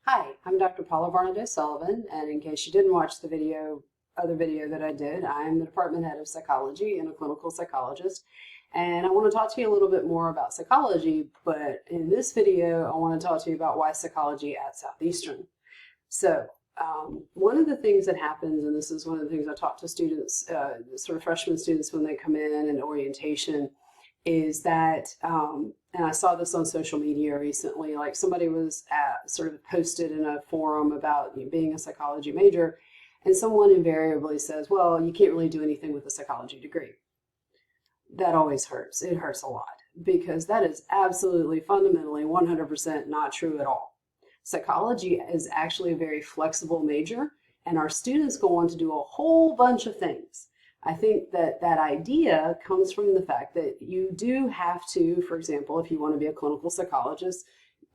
Hi, I'm Dr. Paula Varnado-Sullivan, and in case you didn't watch the other video that I did, I'm the department head of psychology and a clinical psychologist. And I want to talk to you a little bit more about psychology, but in this video, I want to talk to you about why psychology at Southeastern. So, one of the things that happens, and this is one of the things I talk to students, sort of freshman students when they come in orientation, is that, and I saw this on social media recently, like somebody was sort of posted in a forum about being a psychology major, and someone invariably says, well, you can't really do anything with a psychology degree. That always hurts. It hurts a lot because that is absolutely fundamentally 100% not true at all. Psychology is actually a very flexible major, and our students go on to do a whole bunch of things. I think that that idea comes from the fact that you do have to, for example, if you want to be a clinical psychologist,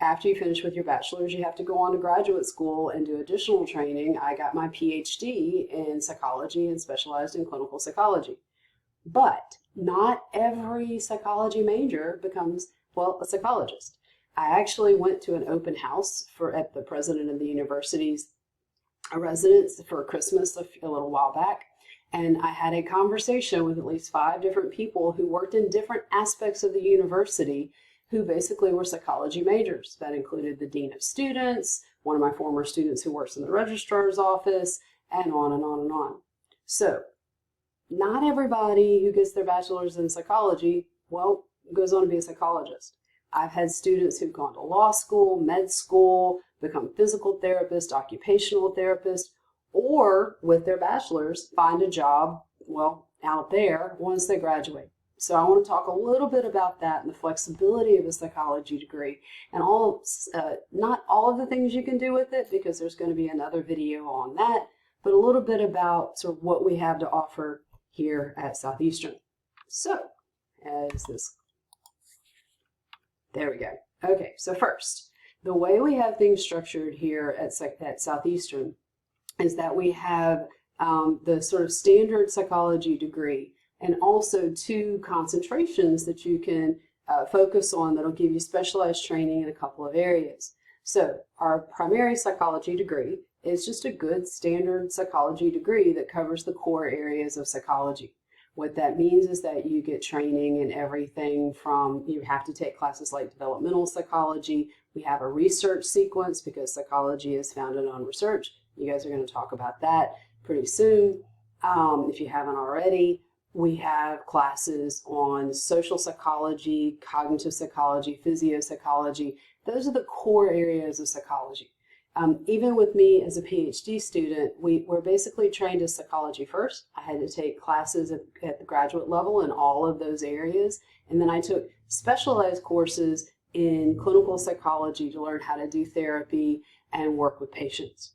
after you finish with your bachelor's, you have to go on to graduate school and do additional training. I got my PhD in psychology and specialized in clinical psychology. But not every psychology major becomes, well, a psychologist. I actually went to an open house at the president of the university's residence for Christmas a little while back. And I had a conversation with at least 5 different people who worked in different aspects of the university who basically were psychology majors. That included the dean of students, one of my former students who works in the registrar's office, and on and on and on. So, not everybody who gets their bachelor's in psychology, well, goes on to be a psychologist. I've had students who've gone to law school, med school, become physical therapists, occupational therapists, or with their bachelor's, find a job, well, out there once they graduate. So I want to talk a little bit about that and the flexibility of a psychology degree and not all of the things you can do with it, because there's going to be another video on that, but a little bit about sort of what we have to offer here at Southeastern. So, there we go. Okay, so first, the way we have things structured here at Southeastern is that we have the sort of standard psychology degree and also 2 concentrations that you can focus on that'll give you specialized training in a couple of areas. So our primary psychology degree is just a good standard psychology degree that covers the core areas of psychology. What that means is that you get training in everything from, you have to take classes like developmental psychology. We have a research sequence because psychology is founded on research. You guys are going to talk about that pretty soon. If you haven't already, we have classes on social psychology, cognitive psychology, physiopsychology. Those are the core areas of psychology. Even with me as a PhD student, we're basically trained as psychology first. I had to take classes at the graduate level in all of those areas. And then I took specialized courses in clinical psychology to learn how to do therapy and work with patients.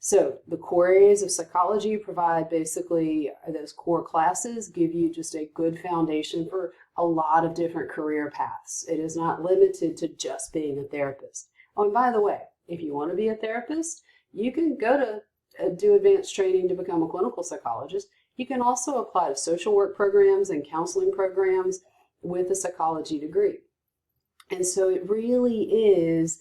So the core areas of psychology provide basically those core classes, give you just a good foundation for a lot of different career paths. It is not limited to just being a therapist. Oh, and by the way, if you want to be a therapist, you can go to do advanced training to become a clinical psychologist. You can also apply to social work programs and counseling programs with a psychology degree. And so it really is,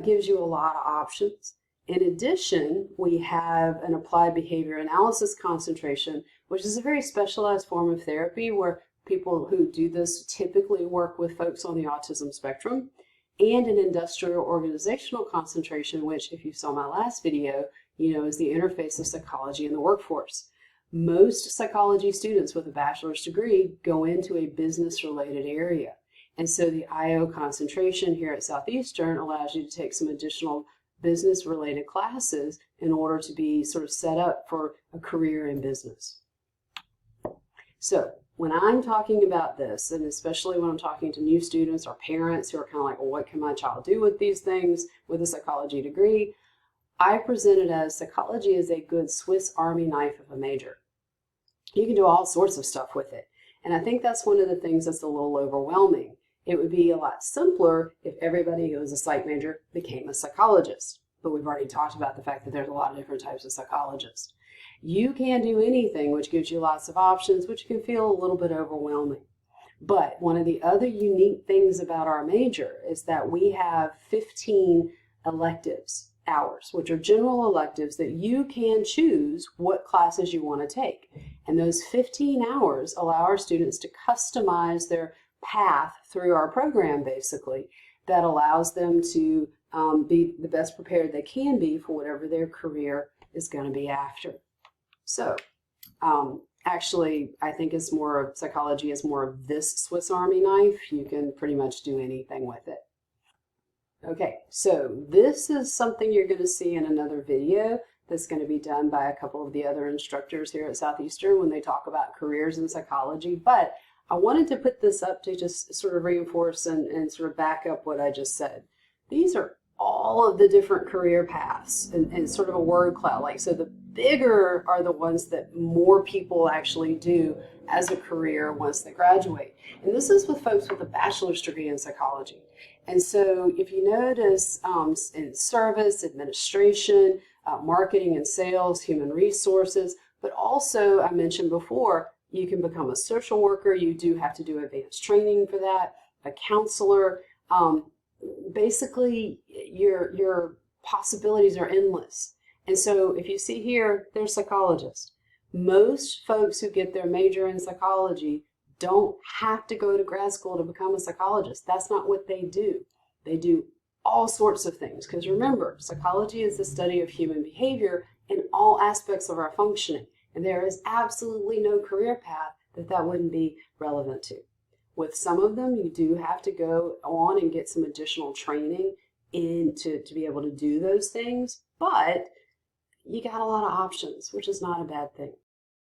gives you a lot of options. In addition, we have an applied behavior analysis concentration, which is a very specialized form of therapy where people who do this typically work with folks on the autism spectrum, and an industrial organizational concentration, which, if you saw my last video, is the interface of psychology and the workforce. Most psychology students with a bachelor's degree go into a business-related area. And so the IO concentration here at Southeastern allows you to take some additional business-related classes in order to be sort of set up for a career in business. So when I'm talking about this, and especially when I'm talking to new students or parents who are kind of like, well, what can my child do with these things with a psychology degree? I present it as psychology is a good Swiss Army knife of a major. You can do all sorts of stuff with it. And I think that's one of the things that's a little overwhelming. It would be a lot simpler if everybody who was a psych major became a psychologist. But we've already talked about the fact that there's a lot of different types of psychologists. You can do anything, which gives you lots of options, which can feel a little bit overwhelming. But one of the other unique things about our major is that we have 15 electives. hours, which are general electives that you can choose what classes you want to take. And those 15 hours allow our students to customize their path through our program, basically, that allows them to be the best prepared they can be for whatever their career is going to be after. So, actually, I think it's more of psychology is more of this Swiss Army knife. You can pretty much do anything with it. Okay, so this is something you're going to see in another video that's going to be done by a couple of the other instructors here at Southeastern when they talk about careers in psychology. But I wanted to put this up to just sort of reinforce and sort of back up what I just said. These are all of the different career paths and sort of a word cloud. Like, so the bigger are the ones that more people actually do as a career once they graduate. And this is with folks with a bachelor's degree in psychology. And so if you notice in service, administration, marketing and sales, human resources, but also I mentioned before, you can become a social worker. You do have to do advanced training for that, a counselor. Basically, your possibilities are endless. And so if you see here, they're psychologists. Most folks who get their major in psychology don't have to go to grad school to become a psychologist. That's not what they do. They do all sorts of things. Because remember, psychology is the study of human behavior in all aspects of our functioning. And there is absolutely no career path that wouldn't be relevant to. With some of them, you do have to go on and get some additional training to be able to do those things. But you got a lot of options, which is not a bad thing.